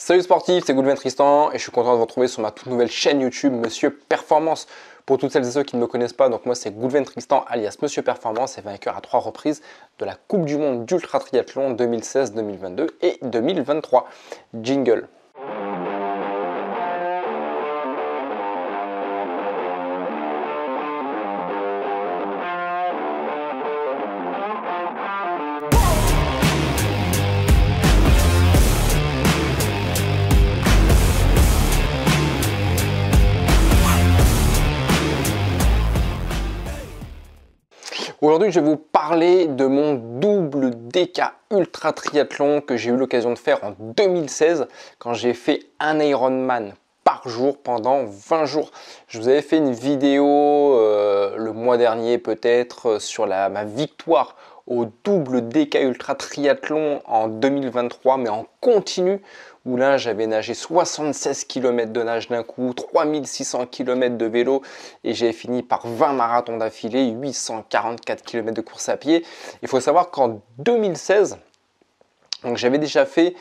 Salut sportif, c'est Goulven Tristan et je suis content de vous retrouver sur ma toute nouvelle chaîne YouTube Monsieur Performance. Pour toutes celles et ceux qui ne me connaissent pas, donc moi c'est Goulven Tristan alias Monsieur Performance et vainqueur à 3 reprises de la Coupe du Monde d'Ultra Triathlon 2016, 2022 et 2023. Jingle. Aujourd'hui, je vais vous parler de mon double DK Ultra Triathlon que j'ai eu l'occasion de faire en 2016 quand j'ai fait un Ironman par jour pendant 20 jours. Je vous avais fait une vidéo le mois dernier peut-être sur ma victoire au double DK Ultra Triathlon en 2023 mais en continu où là j'avais nagé 76 km de nage d'un coup, 3600 km de vélo et j'ai fini par 20 marathons d'affilée, 844 km de course à pied. Il faut savoir qu'en 2016, j'avais déjà fait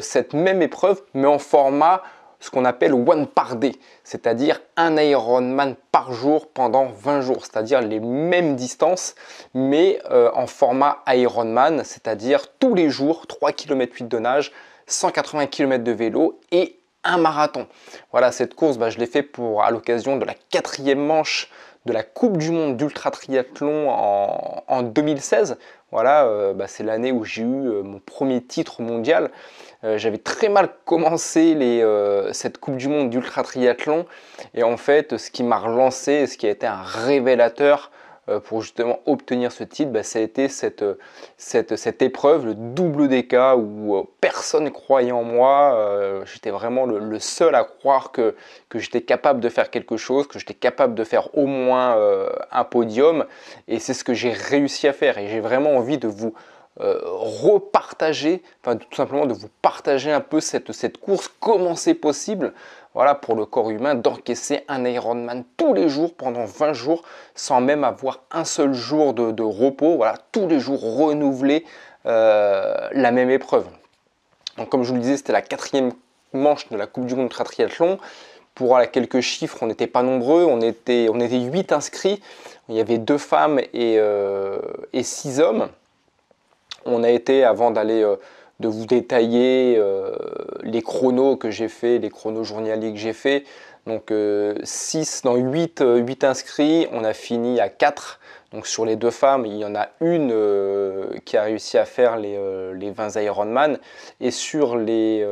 cette même épreuve mais en format ce qu'on appelle one par day, c'est-à-dire un Ironman par jour pendant 20 jours, c'est-à-dire les mêmes distances, mais en format Ironman, c'est-à-dire tous les jours, 3 km 8 de nage, 180 km de vélo et un marathon. Voilà, cette course, je l'ai fait à l'occasion de la 4e manche de la Coupe du Monde d'Ultra Triathlon en 2016. Voilà, c'est l'année où j'ai eu mon premier titre mondial. J'avais très mal commencé cette Coupe du Monde d'Ultra Triathlon et en fait ce qui m'a relancé, ce qui a été un révélateur pour justement obtenir ce titre, ça a été cette épreuve, le double DK où personne ne croyait en moi. J'étais vraiment le seul à croire que j'étais capable de faire quelque chose, que j'étais capable de faire au moins un podium et c'est ce que j'ai réussi à faire et j'ai vraiment envie de vous repartager, enfin tout simplement de vous partager un peu cette course, comment c'est possible, voilà, pour le corps humain d'encaisser un Ironman tous les jours pendant 20 jours sans même avoir un seul jour de repos, voilà, tous les jours renouveler la même épreuve. Donc comme je vous le disais, c'était la 4e manche de la Coupe du Monde Ultra Triathlon. Pour quelques chiffres, on n'était pas nombreux, on était 8 inscrits, il y avait 2 femmes et 6 hommes. On a été, avant de vous détailler les chronos que j'ai fait, les chronos journaliers que j'ai fait, donc 8 inscrits, on a fini à 4. Donc sur les 2 femmes, il y en a une qui a réussi à faire les 20 Ironman. Et sur les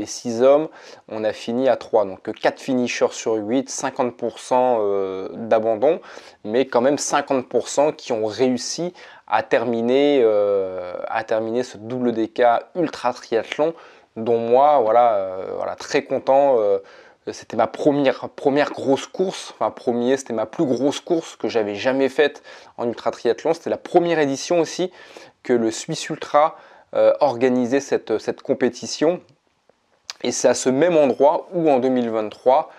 6 hommes, on a fini à 3. Donc 4 finishers sur 8, 50% d'abandon, mais quand même 50% qui ont réussi à terminer ce double DK Ultra Triathlon, dont moi, voilà, très content. C'était ma première grosse course, c'était ma plus grosse course que j'avais jamais faite en ultra triathlon. C'était la première édition aussi que le Swiss Ultra organisait cette compétition. Et c'est à ce même endroit où en 2023,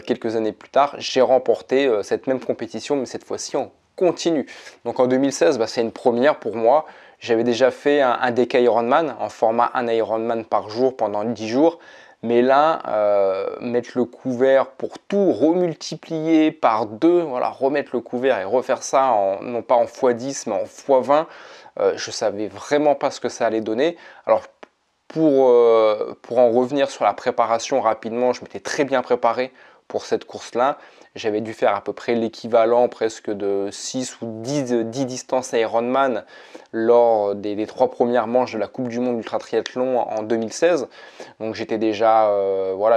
quelques années plus tard, j'ai remporté cette même compétition, mais cette fois-ci en continu. Donc en 2016, c'est une première pour moi. J'avais déjà fait un DK Ironman en format un Ironman par jour pendant 10 jours. Mais là, mettre le couvert pour tout remultiplier par 2, voilà, remettre le couvert et refaire ça non pas en x10 mais en x20, je ne savais vraiment pas ce que ça allait donner. Alors pour en revenir sur la préparation rapidement, je m'étais très bien préparé pour cette course-là. J'avais dû faire à peu près l'équivalent presque de 6 ou 10 distances Ironman lors des 3 premières manches de la Coupe du Monde Ultra Triathlon en 2016. Donc j'étais déjà,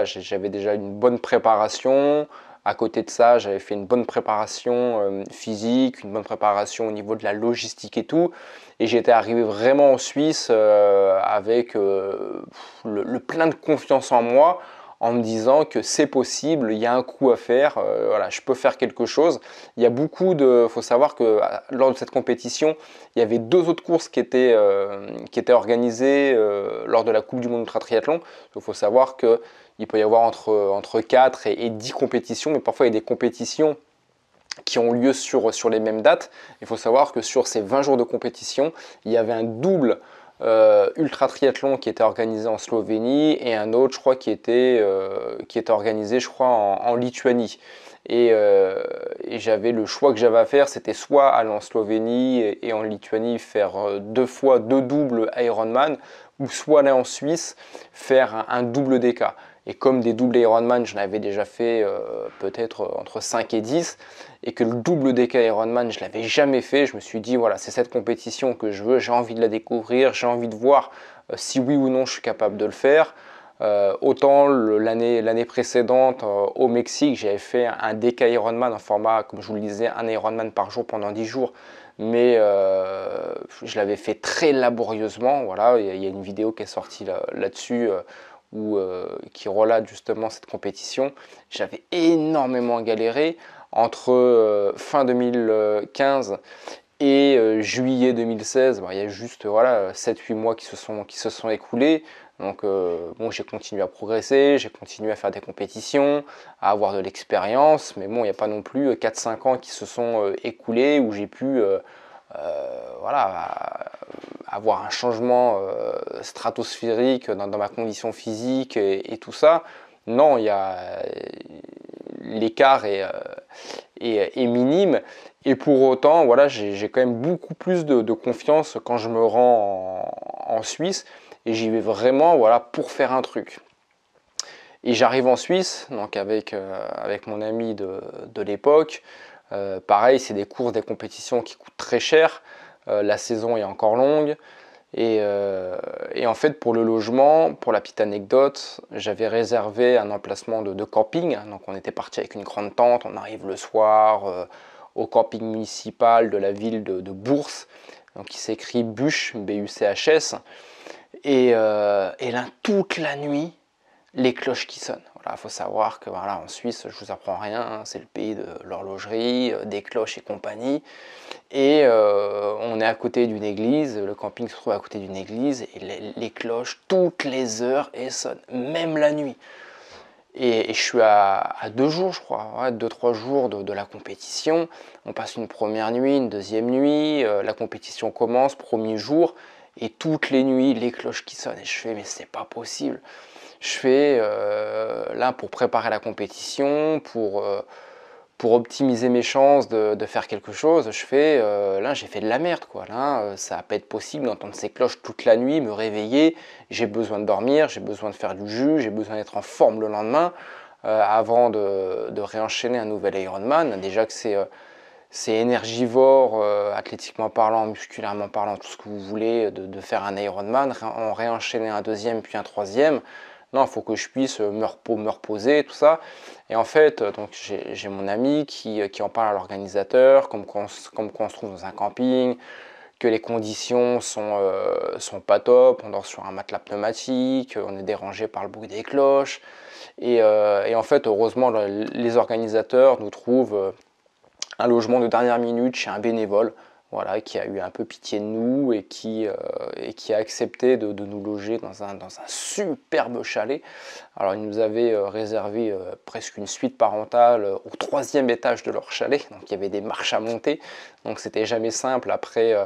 j'avais déjà une bonne préparation. À côté de ça, j'avais fait une bonne préparation physique, une bonne préparation au niveau de la logistique et tout. Et j'étais arrivé vraiment en Suisse avec le plein de confiance en moi, en me disant que c'est possible, il y a un coup à faire, voilà, je peux faire quelque chose. Il y a faut savoir que lors de cette compétition, il y avait 2 autres courses qui étaient organisées lors de la Coupe du Monde Ultra Triathlon. Il faut savoir qu'il peut y avoir entre 4 et 10 compétitions, mais parfois il y a des compétitions qui ont lieu sur les mêmes dates. Il faut savoir que sur ces 20 jours de compétition, il y avait un double ultra triathlon qui était organisé en Slovénie et un autre, je crois, qui était organisé, je crois, en Lituanie. Et j'avais le choix que j'avais à faire, c'était soit aller en Slovénie et en Lituanie faire deux doubles Ironman, ou soit aller en Suisse faire un double DK. Et comme des doubles Ironman, j'en avais déjà fait peut-être entre 5 et 10, et que le double DK Ironman, je ne l'avais jamais fait, je me suis dit, voilà, c'est cette compétition que je veux, j'ai envie de la découvrir, j'ai envie de voir si oui ou non je suis capable de le faire. Autant l'année précédente au Mexique, j'avais fait un DK Ironman en format, comme je vous le disais, un Ironman par jour pendant 10 jours, mais je l'avais fait très laborieusement. Voilà, il y a une vidéo qui est sortie là-dessus qui relate justement cette compétition. J'avais énormément galéré entre fin 2015 et juillet 2016. Il y a juste voilà, 7-8 mois qui se sont écoulés. Donc bon, j'ai continué à progresser, j'ai continué à faire des compétitions, à avoir de l'expérience, mais bon, il n'y a pas non plus 4-5 ans qui se sont écoulés où j'ai pu voilà, avoir un changement stratosphérique dans ma condition physique et tout ça. Non, l'écart est minime. Et pour autant, voilà, j'ai quand même beaucoup plus de confiance quand je me rends en Suisse. Et j'y vais vraiment voilà, pour faire un truc. Et j'arrive en Suisse, donc avec mon ami de l'époque. Pareil, c'est des courses, des compétitions qui coûtent très cher. La saison est encore longue. Et en fait, pour le logement, pour la petite anecdote, j'avais réservé un emplacement de camping. Donc on était parti avec une grande tente, on arrive le soir au camping municipal de la ville de Bourse, donc qui s'écrit Buch, B-U-C-H-S. Et là, toute la nuit, les cloches qui sonnent. Voilà, il faut savoir que voilà, en Suisse, je vous apprends rien, hein, c'est le pays de l'horlogerie, des cloches et compagnie. Et on est à côté d'une église, le camping se trouve à côté d'une église, et les cloches, toutes les heures, elles sonnent, même la nuit. Et je suis à 2 jours, je crois, ouais, 2-3 jours de la compétition. On passe une première nuit, une deuxième nuit, la compétition commence, premier jour, et toutes les nuits, les cloches qui sonnent. Et je fais, mais c'est pas possible. Je fais, là, pour préparer la compétition, pour optimiser mes chances de faire quelque chose, je fais, là j'ai fait de la merde quoi. Là ça va pas être possible d'entendre ces cloches toute la nuit, me réveiller, j'ai besoin de dormir, j'ai besoin de faire du jus, j'ai besoin d'être en forme le lendemain avant de réenchaîner un nouvel Ironman. Déjà que c'est énergivore, athlétiquement parlant, musculairement parlant, tout ce que vous voulez, de faire un Ironman, en réenchaîner un deuxième puis un troisième. Non, il faut que je puisse me reposer, tout ça. Et en fait, donc j'ai mon ami qui en parle à l'organisateur, comme quoi on se trouve dans un camping, que les conditions sont pas top, on dort sur un matelas pneumatique, on est dérangé par le bruit des cloches. Et en fait, heureusement, les organisateurs nous trouvent un logement de dernière minute chez un bénévole. Voilà, qui a eu un peu pitié de nous et qui a accepté de nous loger dans un superbe chalet. Alors ils nous avaient réservé presque une suite parentale au 3e étage de leur chalet, donc il y avait des marches à monter, donc c'était jamais simple après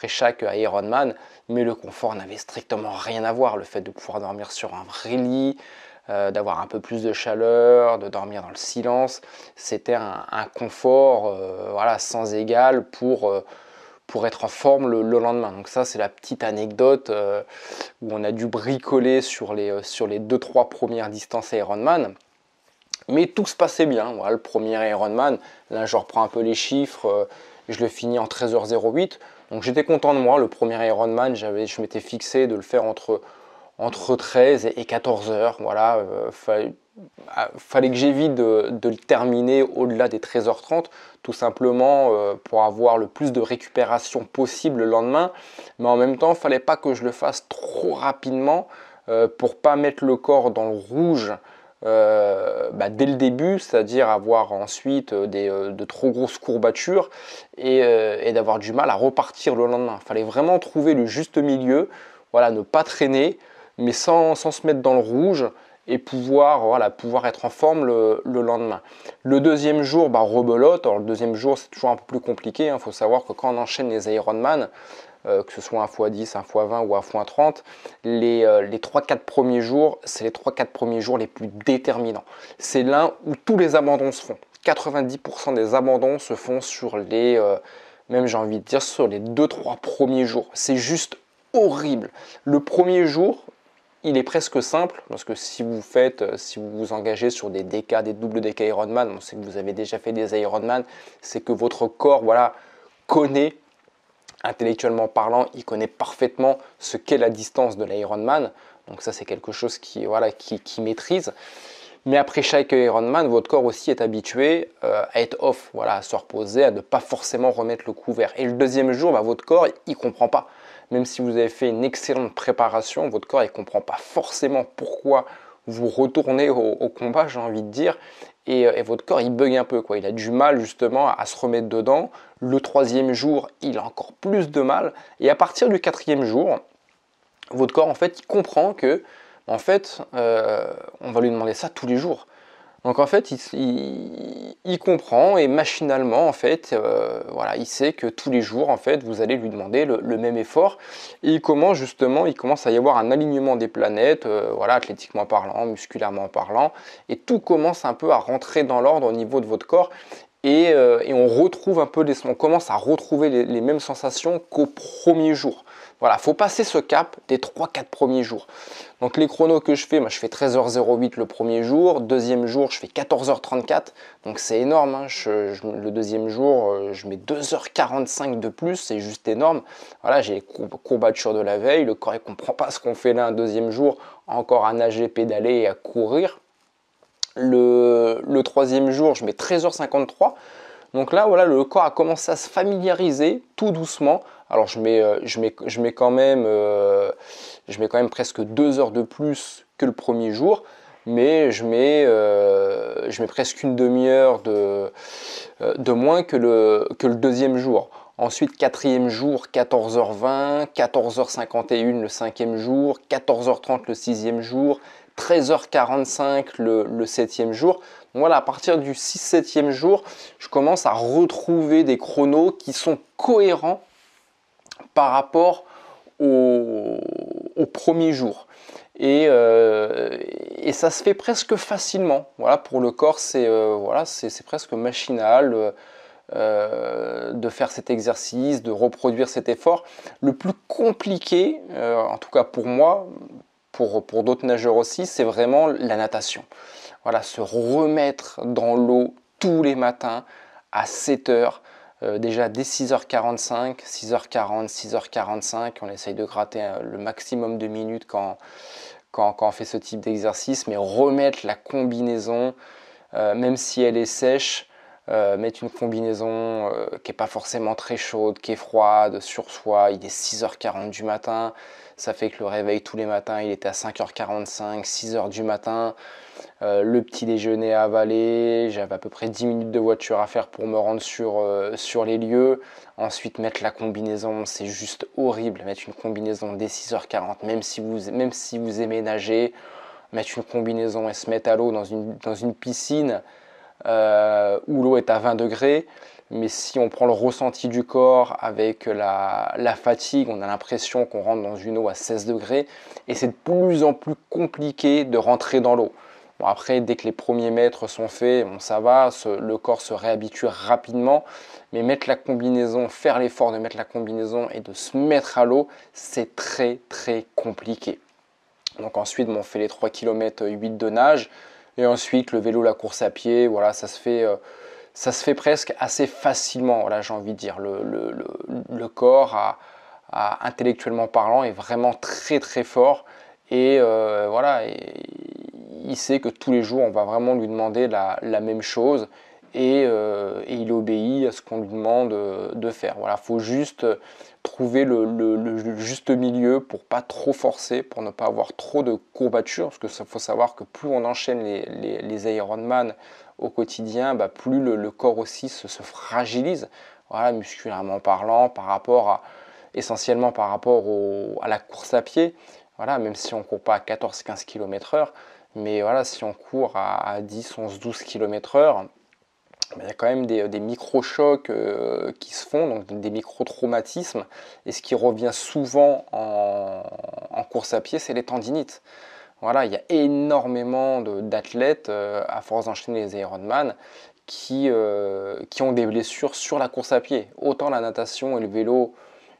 chaque Ironman, mais le confort n'avait strictement rien à voir. Le fait de pouvoir dormir sur un vrai lit, d'avoir un peu plus de chaleur, de dormir dans le silence, c'était un confort voilà, sans égal pour être en forme le lendemain. Donc ça c'est la petite anecdote où on a dû bricoler sur les 2-3 premières distances Ironman. Mais tout se passait bien. Voilà, le premier Ironman, là je reprends un peu les chiffres, je le finis en 13h08. Donc j'étais content de moi. Le premier Ironman, je m'étais fixé de le faire entre 13 et 14 heures. Voilà, fallait que j'évite de le terminer au-delà des 13h30, tout simplement pour avoir le plus de récupération possible le lendemain. Mais en même temps, il ne fallait pas que je le fasse trop rapidement pour pas mettre le corps dans le rouge dès le début, c'est-à-dire avoir ensuite de trop grosses courbatures et d'avoir du mal à repartir le lendemain. Il fallait vraiment trouver le juste milieu, voilà, ne pas traîner, mais sans se mettre dans le rouge et pouvoir être en forme le lendemain. Le deuxième jour, rebelote. Alors le deuxième jour, c'est toujours un peu plus compliqué. Il faut savoir que quand on enchaîne les Ironman, que ce soit 1x10, 1x20 ou 1x30, les 3-4 premiers jours, c'est les 3-4 premiers jours les plus déterminants. C'est là où tous les abandons se font. 90% des abandons se font sur les, même j'ai envie de dire, sur les 2-3 premiers jours. C'est juste horrible. Le premier jour, il est presque simple, parce que si vous vous engagez sur des DK, des doubles DK Ironman, on sait que vous avez déjà fait des Ironman, c'est que votre corps, voilà, connaît, intellectuellement parlant, il connaît parfaitement ce qu'est la distance de l'Ironman. Donc ça, c'est quelque chose qui maîtrise. Mais après chaque Ironman, votre corps aussi est habitué à être off, voilà, à se reposer, à ne pas forcément remettre le couvert. Et le deuxième jour, votre corps, il ne comprend pas. Même si vous avez fait une excellente préparation, votre corps ne comprend pas forcément pourquoi vous retournez au combat, j'ai envie de dire. Et votre corps, il bug un peu, quoi. Il a du mal justement à se remettre dedans. Le troisième jour, il a encore plus de mal. Et à partir du quatrième jour, votre corps, en fait, il comprend que, en fait, on va lui demander ça tous les jours. Donc en fait, il comprend et machinalement, en fait, voilà, il sait que tous les jours, en fait, vous allez lui demander le même effort. Et il commence à y avoir un alignement des planètes, voilà, athlétiquement parlant, musculairement parlant, et tout commence un peu à rentrer dans l'ordre au niveau de votre corps. Et on commence à retrouver les mêmes sensations qu'au premier jour. Voilà, il faut passer ce cap des 3-4 premiers jours. Donc les chronos que je fais, moi je fais 13h08 le premier jour, deuxième jour je fais 14h34, donc c'est énorme, hein. Le deuxième jour je mets 2h45 de plus, c'est juste énorme. Voilà, j'ai les courbatures de la veille, le corps ne comprend pas ce qu'on fait là un deuxième jour, encore à nager, pédaler et à courir. Le troisième jour, je mets 13h53. Donc là, voilà, le corps a commencé à se familiariser tout doucement. Alors je mets quand même presque 2 heures de plus que le premier jour, mais je mets presque une demi-heure de moins que le deuxième jour. Ensuite, quatrième jour, 14h20, 14h51 le cinquième jour, 14h30 le sixième jour, 13h45 le septième jour. Donc voilà, à partir du 6-7e jour, je commence à retrouver des chronos qui sont cohérents par rapport au premier jour. Et ça se fait presque facilement. Voilà, pour le corps, c'est presque machinal de faire cet exercice, de reproduire cet effort. Le plus compliqué, en tout cas pour moi, pour d'autres nageurs aussi, c'est vraiment la natation. Voilà, se remettre dans l'eau tous les matins à 7 heures, déjà dès 6h45, 6h40, 6h45, on essaye de gratter le maximum de minutes quand on fait ce type d'exercice, mais remettre la combinaison, même si elle est sèche, mettre une combinaison qui n'est pas forcément très chaude, qui est froide, sur soi, il est 6h40 du matin, ça fait que le réveil tous les matins, il était à 5h45, 6h du matin, le petit déjeuner à avaler, j'avais à peu près 10 minutes de voiture à faire pour me rendre sur les lieux, ensuite mettre la combinaison, c'est juste horrible, mettre une combinaison dès 6h40, même si vous aimez nager, mettre une combinaison et se mettre à l'eau dans une piscine où l'eau est à 20 degrés, mais si on prend le ressenti du corps avec la fatigue, on a l'impression qu'on rentre dans une eau à 16 degrés, et c'est de plus en plus compliqué de rentrer dans l'eau. Bon, après, dès que les premiers mètres sont faits, bon, ça va, le corps se réhabitue rapidement, mais mettre la combinaison, faire l'effort de mettre la combinaison et de se mettre à l'eau, c'est très très compliqué. Donc ensuite, on fait les 3 km 8 de nage, et ensuite le vélo, la course à pied, voilà, ça se fait presque assez facilement, voilà, j'ai envie de dire. Le corps, intellectuellement parlant, est vraiment très très fort, et voilà, il sait que tous les jours, on va vraiment lui demander la même chose, et il obéit à ce qu'on lui demande de faire. Voilà, il faut juste trouver le juste milieu pour pas trop forcer, pour ne pas avoir trop de courbatures, parce que faut savoir que plus on enchaîne les Ironman au quotidien, plus le corps aussi se fragilise, voilà, musculairement parlant, essentiellement par rapport à la course à pied. Voilà, même si on ne court pas à 14-15 km/h, mais voilà, si on court à 10, 11, 12 km/h, il y a quand même des micro-chocs qui se font, donc des micro-traumatismes. Et ce qui revient souvent en course à pied, c'est les tendinites. Voilà, il y a énormément d'athlètes, à force d'enchaîner les Ironman, qui ont des blessures sur la course à pied. Autant la natation et le vélo,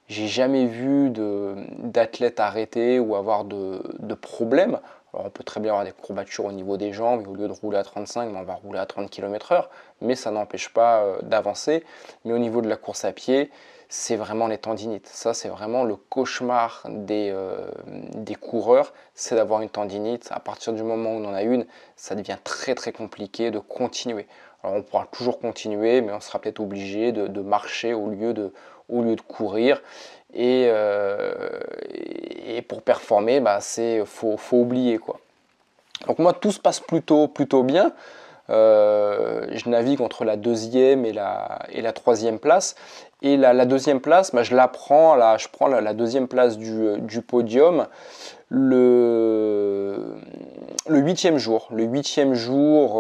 j'ai jamais vu d'athlètes arrêter ou avoir de problèmes. Alors on peut très bien avoir des courbatures au niveau des jambes, et au lieu de rouler à 35, on va rouler à 30 km/h, mais ça n'empêche pas d'avancer. Mais au niveau de la course à pied, c'est vraiment les tendinites. Ça, c'est vraiment le cauchemar des coureurs, c'est d'avoir une tendinite. À partir du moment où on en a une, ça devient très très compliqué de continuer. Alors on pourra toujours continuer, mais on sera peut-être obligé de marcher au lieu de courir. Et pour performer, bah, faut oublier, quoi. Donc moi, tout se passe plutôt bien. Je navigue entre la deuxième et la troisième place. Et la deuxième place, bah, je prends la deuxième place du podium le huitième jour. Le huitième jour,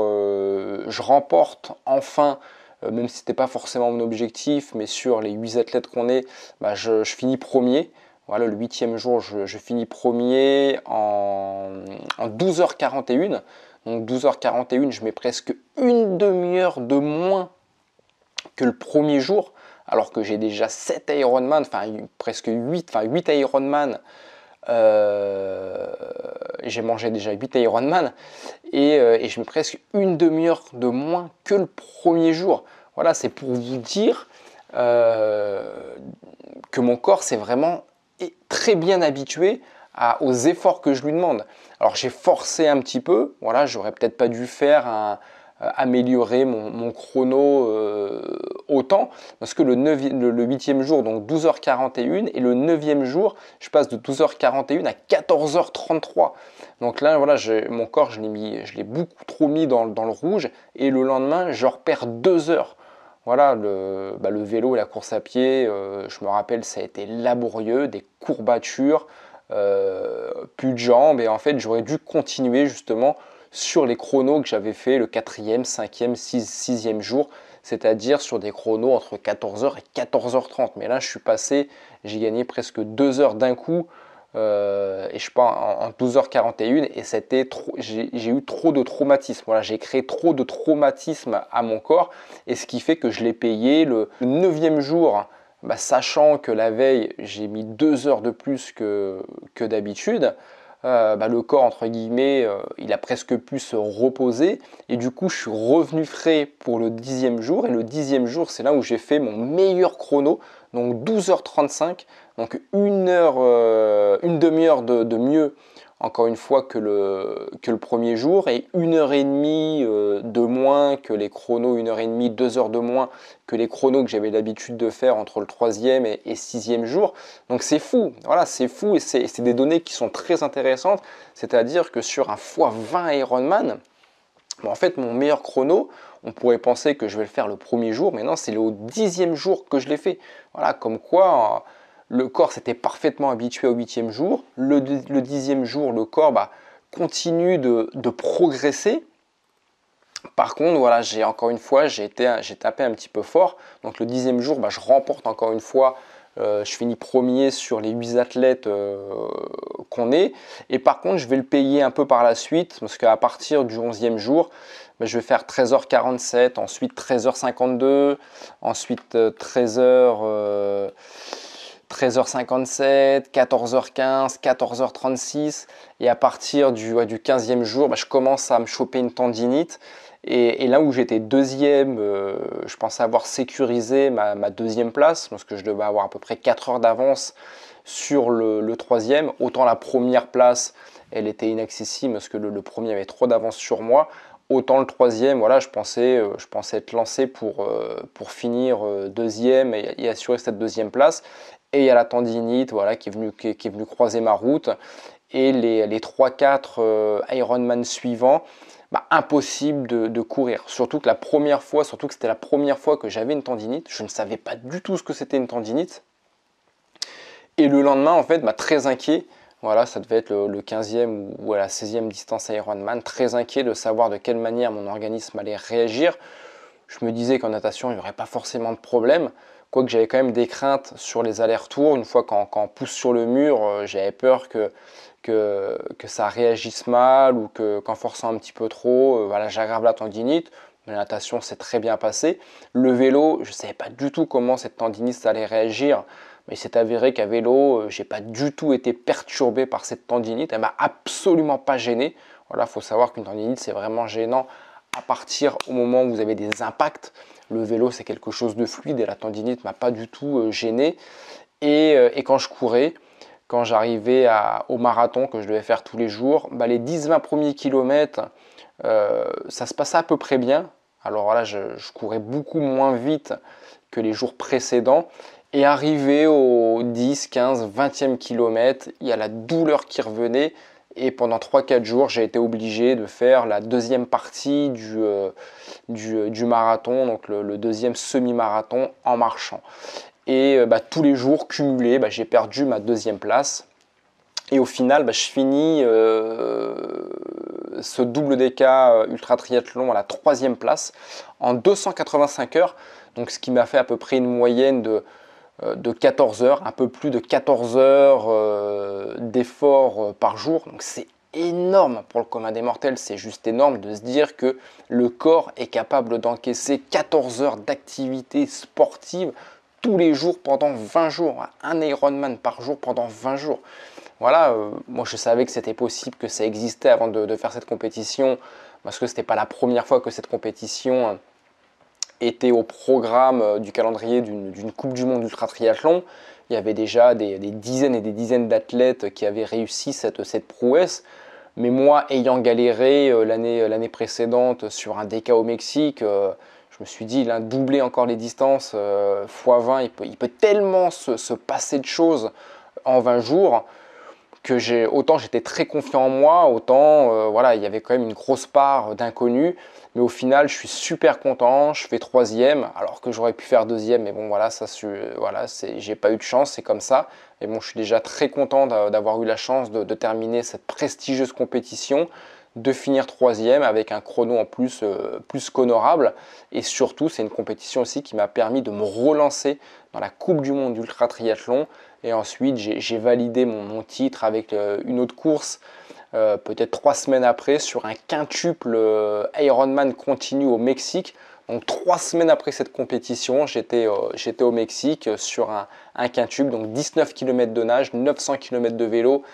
je remporte enfin, même si ce n'était pas forcément mon objectif, mais sur les 8 athlètes qu'on est, bah, je finis premier. Voilà, le huitième jour, je finis premier en 12h41. Donc 12h41, je mets presque une demi-heure de moins que le premier jour, alors que j'ai déjà 7 Ironman, enfin presque 8 Ironman. J'ai mangé déjà 8 Ironman et je mets presque une demi-heure de moins que le premier jour. Voilà, c'est pour vous dire que mon corps s'est vraiment très bien habitué aux efforts que je lui demande. Alors j'ai forcé un petit peu, voilà, j'aurais peut-être pas dû améliorer mon chrono autant, parce que le 8e jour, donc 12h41, et le 9e jour, je passe de 12h41 à 14h33. Donc là, voilà, mon corps, je l'ai beaucoup trop mis dans le rouge, et le lendemain, je repère 2 heures. Voilà, le vélo et la course à pied, je me rappelle, ça a été laborieux, des courbatures, plus de jambes, et en fait, j'aurais dû continuer justement sur les chronos que j'avais fait le 4e, 5e, 6e jour, c'est-à-dire sur des chronos entre 14h et 14h30. Mais là, j'ai gagné presque 2 heures d'un coup, et je sais pas, en 12h41, et j'ai eu trop de traumatisme. Voilà, j'ai créé trop de traumatisme à mon corps, et ce qui fait que je l'ai payé le 9e jour, bah, sachant que la veille, j'ai mis 2 heures de plus que d'habitude. Bah, le corps, entre guillemets, il a presque pu se reposer, et du coup je suis revenu frais pour le 10e jour, et le 10e jour, c'est là où j'ai fait mon meilleur chrono, donc 12h35, donc une demi-heure de mieux, encore une fois, que le premier jour, et 1h30 de moins que les chronos, 1h30, 2 heures de moins que les chronos que j'avais l'habitude de faire entre le 3e et 6e jour. Donc c'est fou, voilà, c'est fou, et c'est des données qui sont très intéressantes, c'est-à-dire que sur un x20 Ironman, bon, en fait mon meilleur chrono, on pourrait penser que je vais le faire le premier jour, mais non, c'est au 10e jour que je l'ai fait. Voilà, comme quoi le corps s'était parfaitement habitué au 8e jour, le 10e jour, le corps continue de progresser. Par contre, voilà, encore une fois, j'ai tapé un petit peu fort. Donc le 10e jour, je remporte encore une fois. Je finis premier sur les 8 athlètes qu'on est. Et par contre, je vais le payer un peu par la suite, parce qu'à partir du 11e jour, je vais faire 13h47, ensuite 13h52, ensuite 13h57, 14h15, 14h36, et à partir du 15e jour, je commence à me choper une tendinite. Et là où j'étais deuxième, je pensais avoir sécurisé ma deuxième place, parce que je devais avoir à peu près 4 heures d'avance sur le troisième. Autant la première place, elle était inaccessible, parce que le premier avait trop d'avance sur moi. Autant le troisième, voilà, je pensais être lancé pour finir deuxième et assurer cette deuxième place. Et il y a la tendinite, voilà, qui est venue croiser ma route. Et les 3-4 Ironman suivants, impossible de courir. Surtout que c'était la première fois que j'avais une tendinite. Je ne savais pas du tout ce que c'était une tendinite. Et le lendemain, en fait, très inquiet. Voilà, ça devait être le 15e ou la 16e distance Ironman. Très inquiet de savoir de quelle manière mon organisme allait réagir. je me disais qu'en natation, il n'y aurait pas forcément de problème. Quoique j'avais quand même des craintes sur les allers-retours. Une fois quand on pousse sur le mur, j'avais peur que ça réagisse mal ou qu'en forçant un petit peu trop, voilà, j'aggrave la tendinite. La natation s'est très bien passée. Le vélo, je ne savais pas du tout comment cette tendinite allait réagir. Mais il s'est avéré qu'à vélo, je n'ai pas du tout été perturbé par cette tendinite. Elle ne m'a absolument pas gêné. Voilà, il faut savoir qu'une tendinite, c'est vraiment gênant à partir au moment où vous avez des impacts. Le vélo, c'est quelque chose de fluide et la tendinite ne m'a pas du tout gêné. Et quand je courais, quand j'arrivais au marathon que je devais faire tous les jours, les 10-20 premiers kilomètres, ça se passait à peu près bien. Alors voilà, je courais beaucoup moins vite que les jours précédents. Et arrivé au 10, 15, 20e kilomètre, il y a la douleur qui revenait. Et pendant 3-4 jours, j'ai été obligé de faire la deuxième partie du marathon, donc le deuxième semi-marathon en marchant. Et tous les jours cumulés, j'ai perdu ma deuxième place. Et au final, je finis ce double DK ultra triathlon à la 3e place en 285 heures. Donc ce qui m'a fait à peu près une moyenne de 14 heures, un peu plus de 14 heures d'effort par jour. Donc c'est énorme pour le commun des mortels, c'est juste énorme de se dire que le corps est capable d'encaisser 14 heures d'activité sportive tous les jours pendant 20 jours. Un Ironman par jour pendant 20 jours. Voilà, moi je savais que c'était possible, que ça existait avant de faire cette compétition, parce que ce n'était pas la première fois que cette compétition était au programme du calendrier d'une Coupe du Monde Ultra Triathlon. Il y avait déjà des dizaines et des dizaines d'athlètes qui avaient réussi cette prouesse. Mais moi, ayant galéré l'année précédente sur un DK au Mexique, je me suis dit, il a doublé encore les distances x20. Il peut tellement se passer de choses en 20 jours que autant j'étais très confiant en moi, autant voilà, il y avait quand même une grosse part d'inconnu. Mais au final, je suis super content. Je fais 3e, alors que j'aurais pu faire 2e. Mais bon, voilà, j'ai pas eu de chance, c'est comme ça. Mais bon, je suis déjà très content d'avoir eu la chance de terminer cette prestigieuse compétition, de finir 3e avec un chrono en plus qu'honorable. Et surtout, c'est une compétition aussi qui m'a permis de me relancer dans la Coupe du Monde d'Ultra Triathlon. Et ensuite, j'ai validé mon titre avec une autre course, peut-être 3 semaines après, sur un quintuple Ironman continu au Mexique. Donc 3 semaines après cette compétition, j'étais au Mexique sur un quintuple, donc 19 km de nage, 900 km de vélo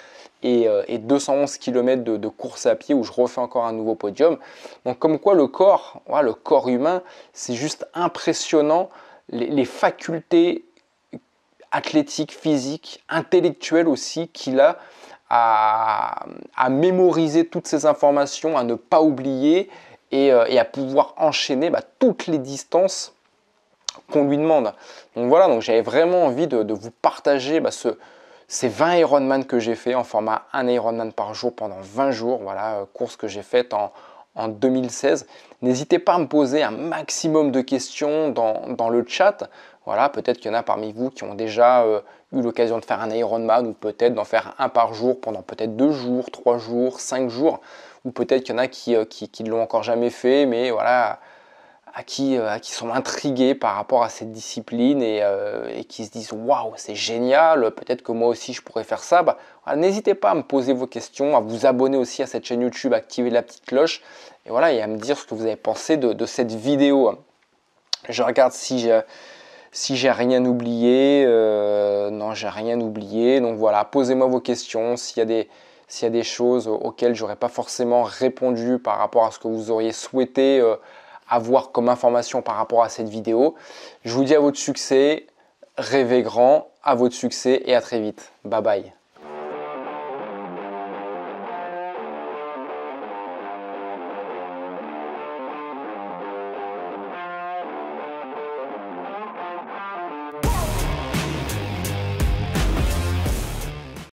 et 211 km de course à pied où je refais encore un nouveau podium. Donc comme quoi le corps humain, c'est juste impressionnant les facultés athlétique, physique, intellectuel aussi qu'il a à mémoriser toutes ces informations, à ne pas oublier et à pouvoir enchaîner toutes les distances qu'on lui demande. Donc voilà, donc j'avais vraiment envie de vous partager ces 20 Ironman que j'ai fait en format 1 Ironman par jour pendant 20 jours. Voilà, course que j'ai faite en 2016. N'hésitez pas à me poser un maximum de questions dans le chat. Voilà, peut-être qu'il y en a parmi vous qui ont déjà eu l'occasion de faire un Ironman ou peut-être d'en faire un par jour pendant peut-être 2 jours, 3 jours, 5 jours. Ou peut-être qu'il y en a qui ne l'ont encore jamais fait, mais voilà, à qui sont intrigués par rapport à cette discipline et qui se disent waouh, c'est génial, peut-être que moi aussi je pourrais faire ça. Voilà, n'hésitez pas à me poser vos questions, à vous abonner aussi à cette chaîne YouTube, à activer la petite cloche et voilà, et à me dire ce que vous avez pensé de cette vidéo. Je regarde si j'ai rien oublié. Non, j'ai rien oublié. Donc voilà, posez-moi vos questions. S'il y a des choses auxquelles j'aurais pas forcément répondu par rapport à ce que vous auriez souhaité avoir comme information par rapport à cette vidéo. Je vous dis à votre succès, rêvez grand, à votre succès et à très vite. Bye bye.